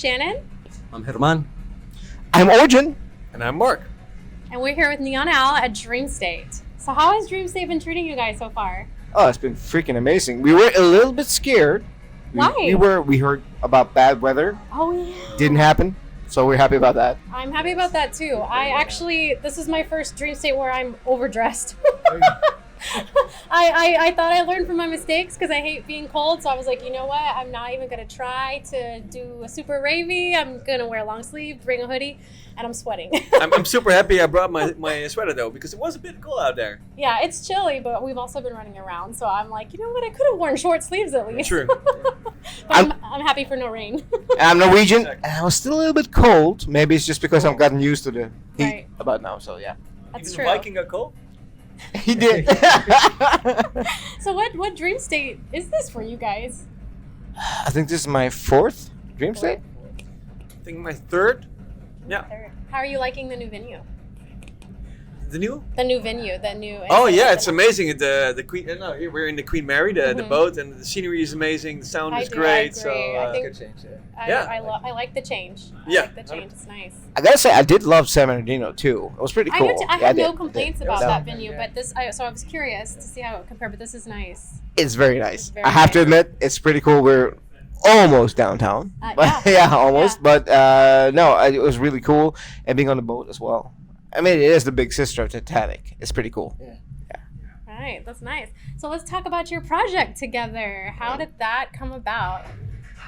Shannon. I'm Herman. I'm Ørjan. And I'm Mark. And we're here with Neon Owl at Dreamstate. So how has Dreamstate been treating you guys so far? Oh, it's been freaking amazing. We were a little bit scared. Why? We heard about bad weather. Oh, yeah. Didn't happen. So we're happy about that. I'm happy about that too. This is my first Dreamstate where I'm overdressed. I thought I learned from my mistakes because I hate being cold. So I was like, you know what? I'm not even going to try to do a super ravey. I'm going to wear a long sleeve, bring a hoodie, and I'm sweating. I'm super happy I brought my sweater though, because it was a bit cool out there. Yeah, it's chilly, but we've also been running around. So I'm like, you know what? I could have worn short sleeves at least. True. But I'm happy for no rain. I'm Norwegian. And I was still a little bit cold. Maybe it's just because I've gotten used to the heat about now. So yeah. That's Even true. the Viking got cold? He did. So what dream state is this for you guys? I think this is my fourth Dreamstate. I think my third. Yeah. How are you liking the new venue? The new? The new venue, the new. Oh yeah, it's amazing. The Queen. No, we're in the Queen Mary, the boat, and the scenery is amazing. The sound is great. I agree. So I think good change, I like the change. Yeah. I like the change. It's nice. I gotta say, I did love San Bernardino too. It was pretty cool. I had no complaints about that No. venue, but so I was curious to see how it compared. But this is nice. It's very nice. Very I have to nice. admit, it's pretty cool. We're almost downtown. But yeah, almost. Yeah. But no, it was really cool. And being on the boat as well. I mean, it is the big sister of Titanic. It's pretty cool. Yeah. Right, that's nice. So let's talk about your project together. How did that come about?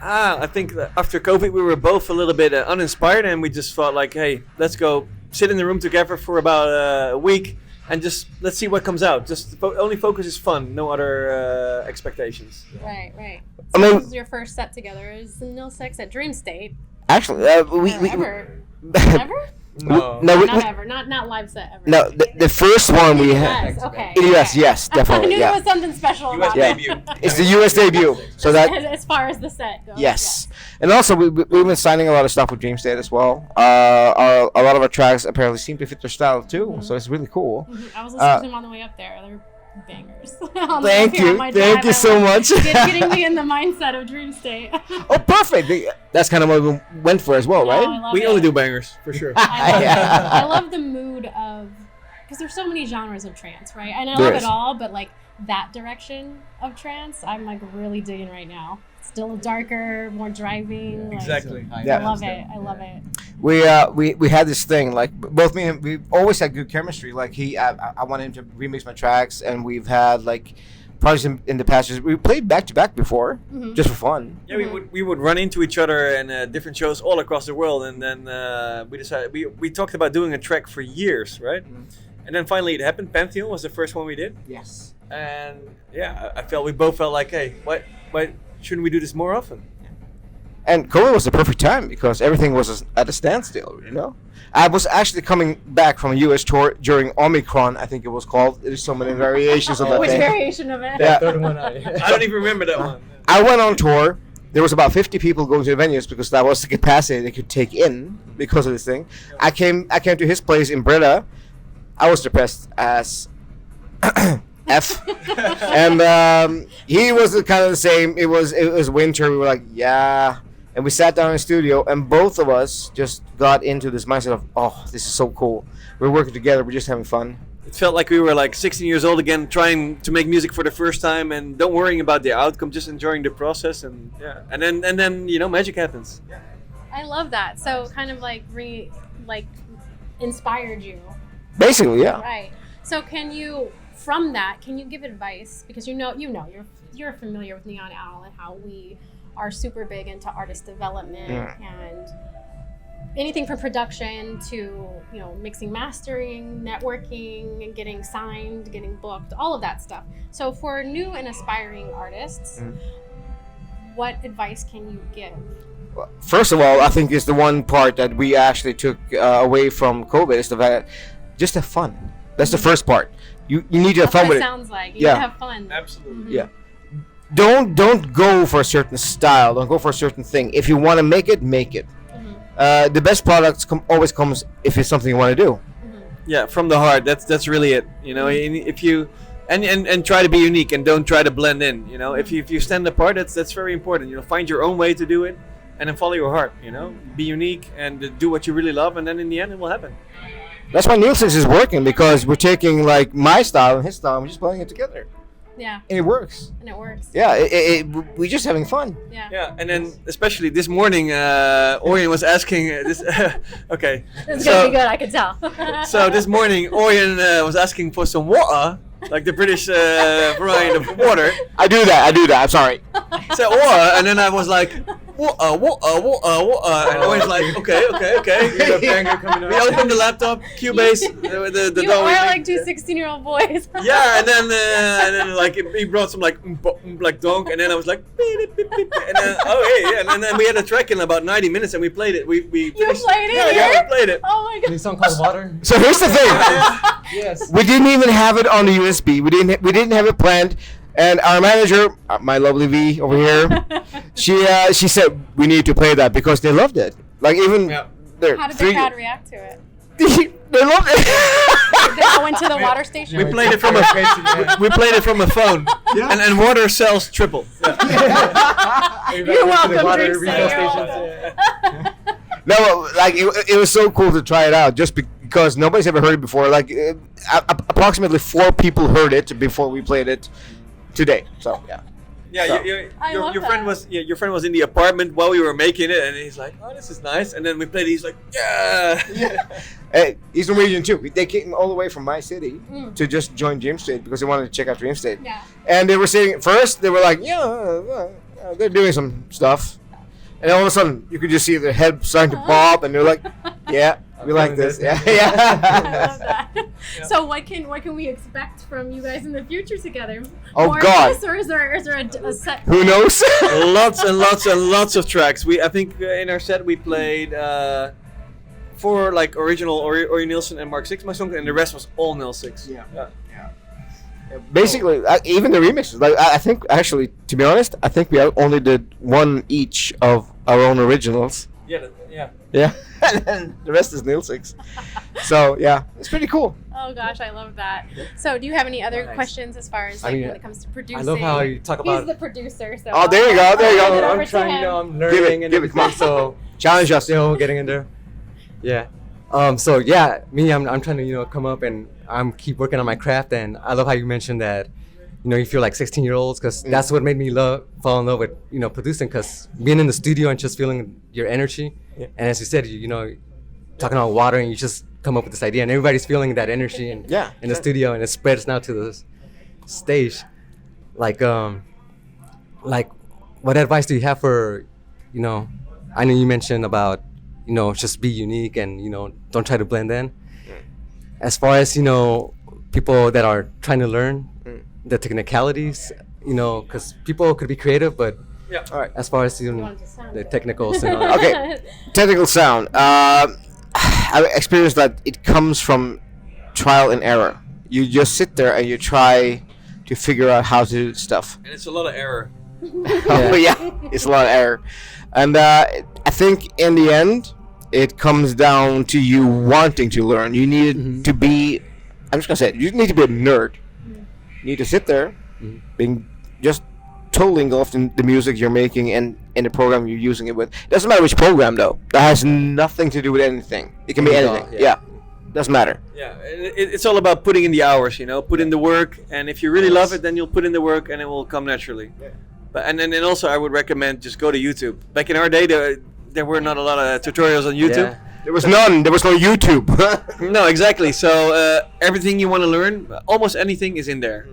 I think that after COVID, we were both a little bit uninspired, and we just thought like, hey, let's go sit in the room together for about a week and just let's see what comes out. Just only focus is fun, no other expectations. Right. I So mean- this is your first set together. Is the nilsix at Dreamstate? Actually, we Ever? Ever? No. no, Not ever. Not live set ever. no, the first one we had. Yes, okay. In US, yes, I definitely. knew Yeah. there was something special US about debut. it. It's the US debut. So that as far as the set goes. yes. And also we've been signing a lot of stuff with Dreamstate as well. A lot of our tracks apparently seem to fit their style too. So it's really cool. I was listening to them on the way up there. They're bangers. Thank you so much. Getting me in the mindset of Dreamstate. Oh, perfect. That's kind of what we went for as well, No, right? I love We it. only do bangers for sure. I love, Yeah. I love the mood of, because there's so many genres of trance, right? And I There love is. it all, but like that direction of trance, I'm like really digging right now. Still darker, more driving. Like, Exactly. Yeah. I love it. I love it. We had this thing like both me and we always had good chemistry. Like I wanted him to remix my tracks, and we've had like projects in the past. We played back to back before, just for fun. Yeah, we would run into each other in different shows all across the world, and then we decided we talked about doing a track for years, right? And then finally it happened. Pantheon was the first one we did, Yes. and yeah, we both felt like, hey, why shouldn't we do this more often? And COVID was the perfect time because everything was at a standstill. You know, I was actually coming back from a US tour during Omicron. I think it was called. There's so many variations of that Which thing. variation of it? Yeah. Third one. I don't even remember that one. I went on tour. There was about 50 people going to the venues because that was the capacity they could take in because of this thing. I came to his place in Breda. I was depressed as F, and he was kind of the same. It was winter. We were like, yeah, and we sat down in the studio, and both of us just got into this mindset of, oh, this is so cool. We're working together. We're just having fun. It felt like we were like 16 years old again, trying to make music for the first time, and don't worrying about the outcome, just enjoying the process, and yeah, and then magic happens. I love that. So kind of like inspired you. Basically, yeah. Right. So can you give advice, because you're familiar with Neon Owl and how we are super big into artist development and anything from production to mixing, mastering, networking, and getting signed, getting booked, all of that stuff. So for new and aspiring artists, what advice can you give? Well, first of all, I think is the one part that we actually took away from COVID is the fact that just have fun. That's the first part. You need to have fun with it. Sounds like you Yeah. need to have fun. Absolutely. Yeah. Don't go for a certain style. Don't go for a certain thing. If you want to make it, make it. The best products always comes if it's something you want to do. Yeah, from the heart. That's really it. If you and try to be unique and don't try to blend in. If you stand apart, that's very important. Find your own way to do it, and then follow your heart. You know, be unique and do what you really love, and then in the end, it will happen. That's why nilsix is working, because we're taking like my style and his style and we're just playing it together. Yeah. And it works. And it works. Yeah, we're just having fun. Yeah. Yeah, and then especially this morning, Ørjan was asking this. Okay. It's gonna be good, I can tell. So this morning, Ørjan was asking for some water, like the British variant of water. I do that. I'm sorry. He said water, and then I was like, water. And Ørjan's like, okay. We opened the laptop, Cubase, the You door. are like two 16-year-old boys. Yeah, and then like he brought some like donk, and then I was like, beep, beep, beep, and then and then we had a track in about 90 minutes, and we played it. We You finished. played it Yeah, here? we played it. Oh my god. Any song called Water? So here's the thing. Yes. We didn't even have it on the USB. We didn't have it planned. And our manager, my lovely V over here, she said we need to play that because they loved it. Like even they're How did the crowd react to it? they loved it. Did they all went to the water station? We played it from a phone, and water sells triple. You're welcome, Water Dreamstate. refill You're stations. No, like it was so cool to try it out, just because nobody's ever heard it before. Like approximately 4 people heard it before we played it today. So yeah. Yeah, So. your friend was in the apartment while we were making it, and he's like, "Oh, this is nice." And then we played it. He's like, "Yeah." Hey, he's Norwegian too. They came all the way from my city to just join Dreamstate because they wanted to check out Dreamstate. Yeah. And they were saying first they were like, they're doing some stuff, and all of a sudden you could just see their head starting to bob, and they're like, "Yeah, we like this." Yeah, I yeah. love that. So what can we expect from you guys in the future together? Oh, More God. Of this, or is there a set? Who knows? Lots and lots and lots of tracks. I think in our set we played 4 like original Ørjan Nilsen and Mark Sixma songs, and the rest was all nilsix. Yeah. Basically, even the remixes. Like I think, actually, to be honest, I think we only did 1 each of our own originals. Yeah. Yeah, and then the rest is nilsix. So yeah, it's pretty cool. Oh gosh, I love that. So do you have any other questions as far as like when it comes to producing? I love how you talk He's about. the producer, so. Oh, there you go, there you go. I'll hand it over I'm to trying, him. I'm learning and give it, come on. everything, so Challenge us. still getting in there. Yeah. So yeah, I'm trying to come up and I'm keep working on my craft, and I love how you mentioned that you feel like 16-year-olds, because that's what made me fall in love with producing, because being in the studio and just feeling your energy, and as you said, talking about water, and you just come up with this idea, and everybody's feeling that energy in the studio, and it spreads now to the stage. Like what advice do you have for I know you mentioned about just be unique and don't try to blend in. As far as people that are trying to learn the technicalities, because people could be creative, but All right. as far as want it to sound the good. technicals and all that. Okay. Technical sound. I experienced that it comes from trial and error. You just sit there and you try to figure out how to do stuff. And it's a lot of error. But yeah, it's a lot of error. And I think in the end, it comes down to you wanting to learn. You need to be, I'm just going to say it, you need to be a nerd. You need to sit there, being just totally engulfed in the music you're making and in the program you're using it with. It doesn't matter which program, though. That has nothing to do with anything. It can be anything. Yeah. Doesn't matter. Yeah, it's all about putting in the hours, put in the work, and if you really love it, then you'll put in the work and it will come naturally. Yeah. But and also I would recommend just go to YouTube. Back in our day, there were not a lot of tutorials on YouTube. Yeah. There was none. There was no YouTube. No, exactly. So everything you want to learn, almost anything is in there.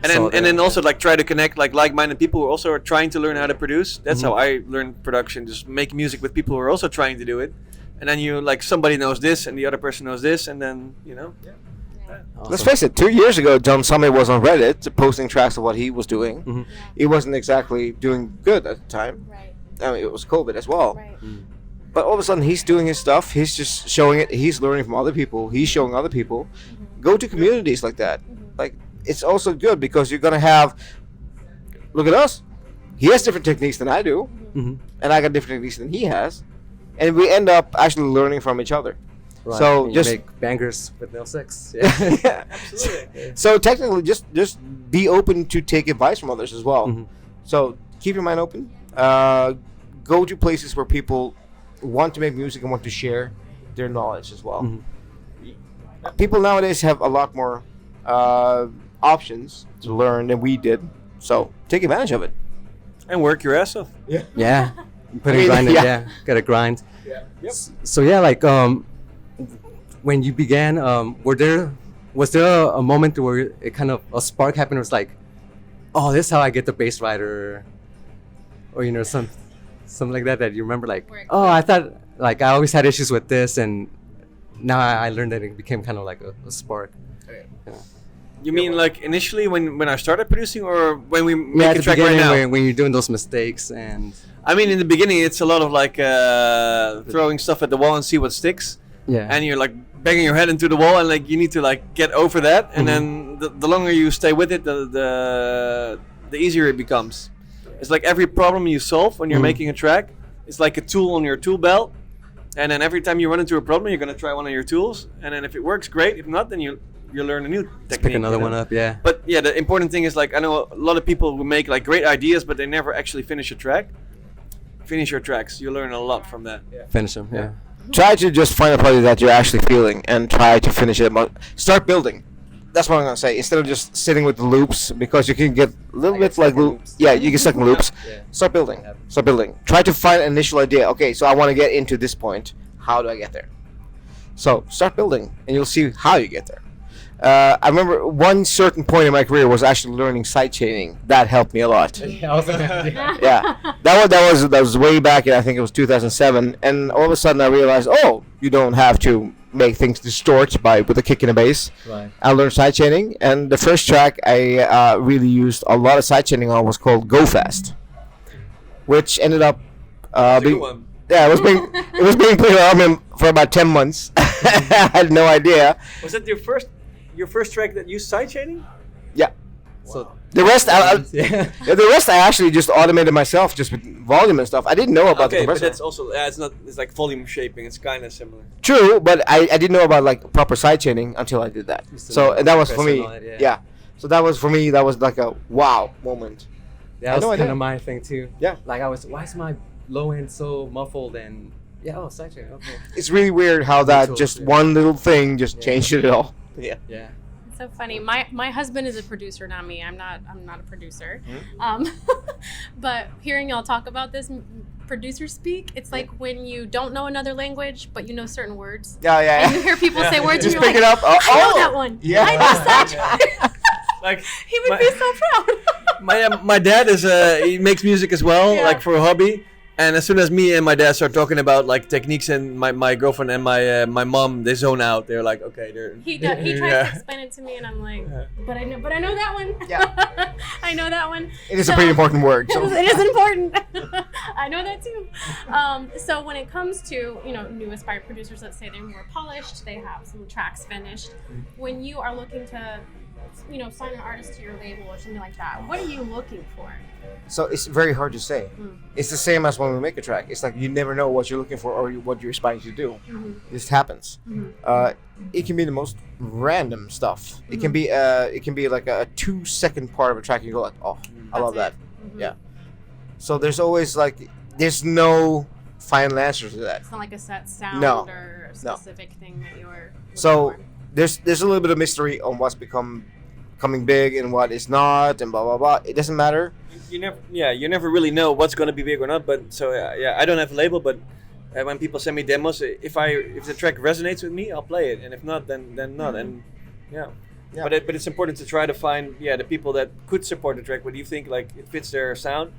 And then also try to connect like-minded people who also are trying to learn how to produce. That's how I learned production. Just make music with people who are also trying to do it. And then you somebody knows this and the other person knows this, and then Awesome. Let's face it, 2 years ago, John Summit was on Reddit posting tracks of what he was doing. He wasn't exactly doing good at the time. Right. I mean, it was COVID as well. Right. But all of a sudden, he's doing his stuff. He's just showing it. He's learning from other people. He's showing other people. Go to communities like that. Like, it's also good because you're going to have, look at us. He has different techniques than I do. And I got different techniques than he has. And we end up actually learning from each other. Right. So and you just make bangers with nilsix. Yeah. yeah. absolutely. So technically, just be open to take advice from others as well. So keep your mind open. go to places where people want to make music and want to share their knowledge as well. People nowadays have a lot more options to learn than we did, so take advantage of it and work your ass off. Yeah. Put in grind. Yeah. Gotta grind. Yeah. Yep. So yeah, like when you began, was there a moment where it kind of a spark happened? It was like, oh, this is how I get the bass rider, or something like that you remember, like, oh, I thought, like, I always had issues with this, and now I learned that it became kind of like a spark. Yeah. You mean like initially when I started producing, or when we Yeah, make at a the track right beginning now? when you're doing those mistakes, and I mean, in the beginning, it's a lot of like throwing stuff at the wall and see what sticks. yeah, And you're like banging your head into the wall, and like you need to like get over that. And then the longer you stay with it, the easier it becomes. It's like every problem you solve when you're making a track, it's like a tool on your tool belt. And then every time you run into a problem, you're gonna try one of your tools. And then if it works, great. If not, then you learn a new technique. pick another one up. Yeah, But yeah, the important thing is, like, I know a lot of people who make like great ideas, but they never actually finish a track. Finish your tracks. You learn a lot from that. finish them. Yeah. Try to just find a project that you're actually feeling and try to finish it. Start building. That's what I'm gonna say. Instead of just sitting with the loops, because you can get a little bit like loops. Yeah, you get stuck in loops. Yeah. Start building. Start building. Try to find an initial idea. Okay, so I want to get into this point. How do I get there? So start building, and you'll see how you get there. I remember one certain point in my career was actually learning sidechaining. That helped me a lot. Yeah, that was way back in, I think it was 2007, and all of a sudden I realized, oh, you don't have to make things distort with a kick and a bass. Right. I learned sidechaining, and the first track I really used a lot of sidechaining on was called Go Fast, which ended up That's a being, good one. yeah, it was being played on for about 10 months. I had no idea. Was that your first track that used sidechaining? Yeah. So The rest, yeah. the rest I actually just automated myself, just with volume and stuff. I didn't know about the Okay, but compressor. that's also it's like volume shaping. It's kind of similar. True, but I didn't know about like proper sidechaining until I did that. Used to So know and that was for compressor me. and all that, Yeah. So that was for me. That was like a wow moment. That I was know I kind did. of my thing too. Yeah. Like why is my low end so muffled and sidechain. Okay. It's really weird how that tools, just yeah. one little thing just changed it all. Yeah. Yeah. It's so funny. My husband is a producer, not me. I'm not a producer. But hearing y'all talk about this producer speak, it's like when you don't know another language, but you know certain words. Yeah, And you yeah. hear people say words, Just and you're pick like, it up. I know that one. Yeah. I know sidechaining. Like He would be so proud. my dad is he makes music as well, Yeah. like for a hobby. And as soon as me and my dad start talking about like techniques, and my girlfriend and my mom, they zone out. They're like, okay, they're He tries Yeah. to explain it to me, and I'm like, but I know that one. Yeah. I know that one. It is a pretty important word. So. It is important. I know that too. So when it comes to new aspired producers, let's say they're more polished, they have some tracks finished. When you are looking to sign an artist to your label or something like that, what are you looking for? So it's very hard to say. It's the same as when we make a track. It's like you never know what you're looking for or what you're aspiring to do. This happens. It can be the most random stuff. It can be like a 2-second part of a track. You go like, oh, I love that. Yeah. So there's always there's no final answer to that. It's not like a set sound No. or a specific thing that you're looking So for. there's a little bit of mystery on what's coming big and what is not, and blah blah blah. It doesn't matter. you never really know what's gonna be big or not. But so I don't have a label, but when people send me demos, if the track resonates with me, I'll play it, and if not, then not. And yeah. But it's important to try to find the people that could support the track. What do you think like it fits their sound?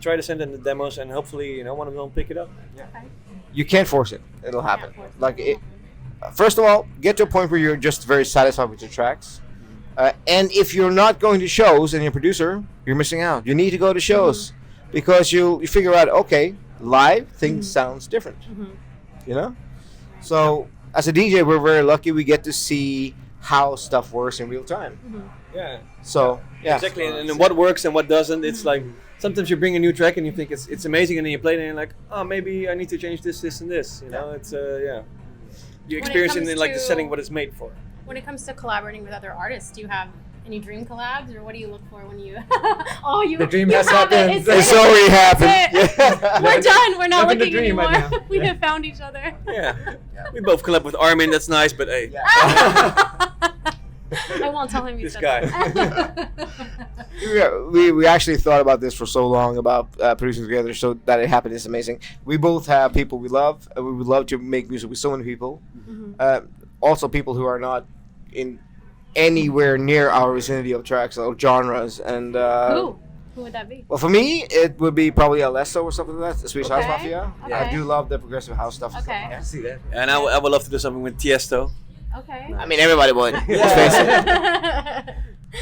Try to send them the demos, and hopefully one of them will pick it up. Okay. You can't force it. It'll happen. force it. Like it. First of all, get to a point where you're just very satisfied with your tracks. And if you're not going to shows and you're a producer, you're missing out. You need to go to shows because you figure out, okay, live things sounds different. You know? So as a DJ, we're very lucky we get to see how stuff works in real time. Yeah. So, yeah. Exactly, and what works and what doesn't. It's like sometimes you bring a new track and you think it's amazing, and then you play it and you're like, oh, maybe I need to change this, and this. It's You experience it comes in like the to- setting what it's made for. When it comes to collaborating with other artists, do you have Any dream collabs, or what do you look for when you? Oh, you. The dream you has have happened. It. It's already happened. It. Yeah. We're done. We're not Living the looking dream anymore. right now. We have found each other. Yeah. We both collab with Armin. That's nice, but hey, I won't tell him you this said guy. that. we actually thought about this for so long about producing together, so that it happened is amazing. We both have people we love, and we would love to make music with so many people. Also, people who are not in anywhere near our vicinity of tracks or genres. And Who would that be? well, for me, it would be probably Alesso or something like that. Swedish House Okay. Mafia. Okay. I do love the progressive house stuff. and Okay. stuff. I see that. And I would love to do something with Tiesto. Okay. I mean, everybody would. Let's face it.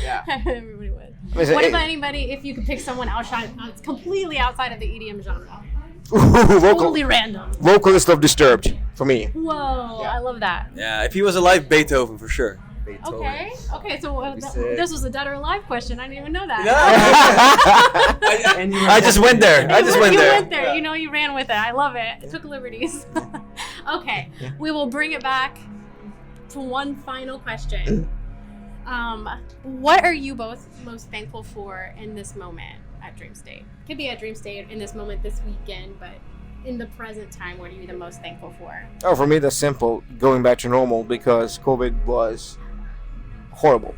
Yeah. Everybody would. I mean, What it- about anybody? If you could pick someone outside, completely outside of the EDM genre, vocal, totally random. vocalist of Disturbed for me. Whoa, I love that. Yeah, if he was alive, Beethoven for sure. Okay. Okay. So said- this was a dead or alive question. I didn't even know that. I just went there. I just went You there. went there. You know, you ran with it. I love it. Took liberties. Okay. We will bring it back to one final question. What are you both most thankful for in this moment at Dreamstate? Could be at Dreamstate in this moment this weekend, but in the present time, what are you the most thankful for? Oh, for me, that's simple. Going back to normal, because COVID was horrible.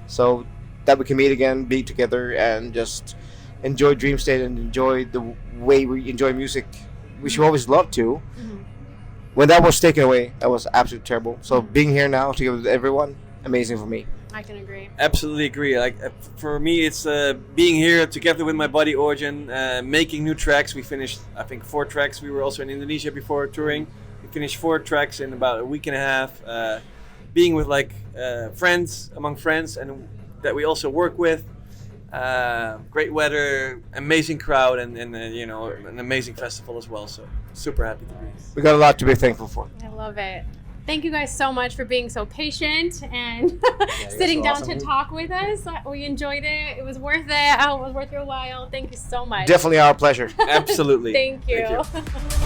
So that we can meet again, be together, and just enjoy Dreamstate and enjoy the way we enjoy music, which we always loved to. When that was taken away, that was absolutely terrible. So being here now together with everyone, amazing for me. I can agree. Absolutely agree. Like for me, it's being here together with my buddy Ørjan, making new tracks. We finished, I think, 4 tracks. We were also in Indonesia before touring. We finished 4 tracks in about a week and a half. Being with friends, among friends, and that we also work with. Great weather, amazing crowd, and an amazing festival as well. So super happy to be here. We got a lot to be thankful for. I love it. Thank you guys so much for being so patient and guys sitting are down awesome. to talk with us. We enjoyed it. It was worth it. It was worth your while. Thank you so much. Definitely our pleasure. Absolutely. Thank you. Thank you.